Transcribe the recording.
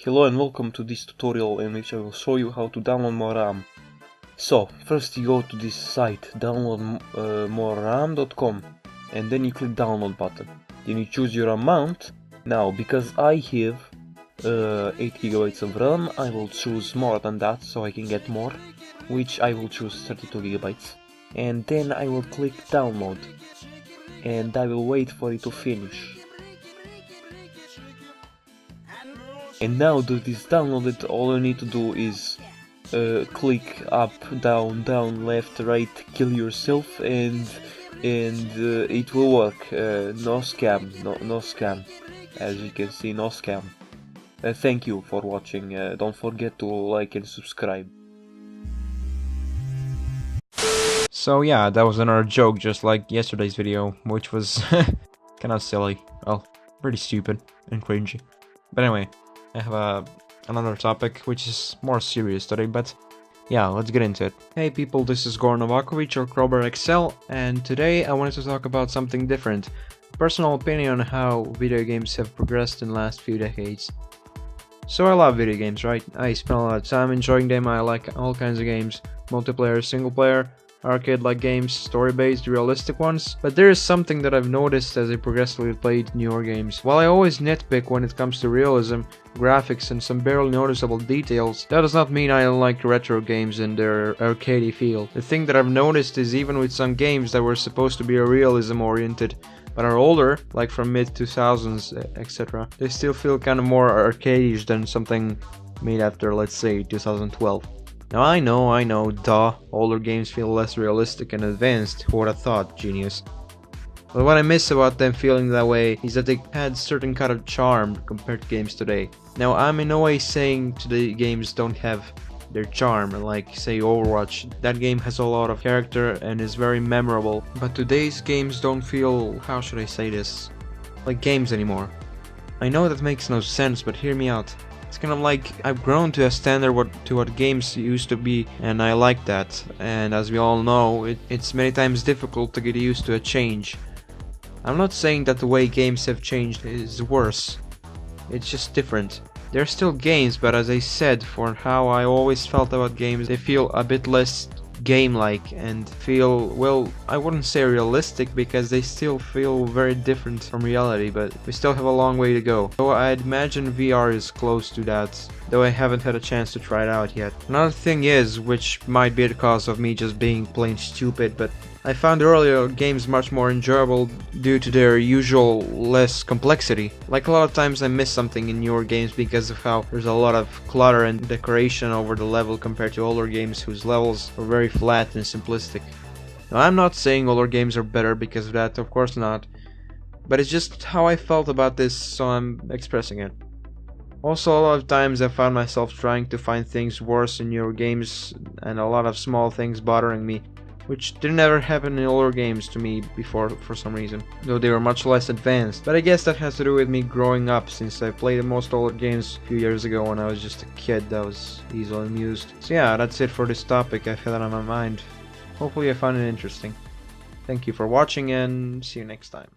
Hello and welcome to this tutorial in which I will show you how to download more RAM. So, first you go to this site, downloadmoreram.com, and then you click download button. Then you choose your amount. Now, because I have 8 GB of RAM, I will choose more than that so I can get more, which I will choose 32 GB. And then I will click download, and I will wait for it to finish. And now that it's downloaded, all you need to do is click up, down, down, left, right, kill yourself, and it will work. No scam, no scam. As you can see, no scam. Thank you for watching. Don't forget to like and subscribe. So yeah, that was another joke, just like yesterday's video, which was kinda silly. Well, pretty stupid and cringy. But anyway, I have another topic, which is more serious today, but yeah, let's get into it. Hey people, this is Goran Novakovic or Crowbar XL, and today I wanted to talk about something different. Personal opinion on how video games have progressed in the last few decades. So I love video games, right? I spend a lot of time enjoying them. I like all kinds of games, multiplayer, single player, arcade-like games, story-based, realistic ones, but there is something that I've noticed as I progressively played newer games. While I always nitpick when it comes to realism, graphics, and some barely noticeable details, that does not mean I don't like retro games and their arcadey feel. The thing that I've noticed is even with some games that were supposed to be realism-oriented, but are older, like from mid-2000s, etc., they still feel kind of more arcade-ish than something made after, let's say, 2012. Now I know, duh, older games feel less realistic and advanced, who would have thought, genius. But what I miss about them feeling that way is that they had certain kind of charm compared to games today. Now I'm in no way saying today games don't have their charm, like say Overwatch. That game has a lot of character and is very memorable, but today's games don't feel, how should I say this, like games anymore. I know that makes no sense, but hear me out. It's kind of like I've grown to a standard to what games used to be, and I like that. And as we all know, it's many times difficult to get used to a change. I'm not saying that the way games have changed is worse. It's just different. They're still games, but as I said, for how I always felt about games, they feel a bit less game-like and feel, well, I wouldn't say realistic because they still feel very different from reality, but we still have a long way to go. So I'd imagine VR is close to that, though I haven't had a chance to try it out yet. Another thing is, which might be the cause of me just being plain stupid, but I found earlier games much more enjoyable due to their usual less complexity. Like a lot of times I miss something in newer games because of how there's a lot of clutter and decoration over the level compared to older games whose levels are very flat and simplistic. Now I'm not saying older games are better because of that, of course not, but it's just how I felt about this, so I'm expressing it. Also, a lot of times I found myself trying to find things worse in newer games and a lot of small things bothering me, which didn't ever happen in older games to me before for some reason, though they were much less advanced. But I guess that has to do with me growing up, since I played most older games a few years ago when I was just a kid that was easily amused. So yeah, that's it for this topic. I had it on my mind. Hopefully I found it interesting. Thank you for watching and see you next time.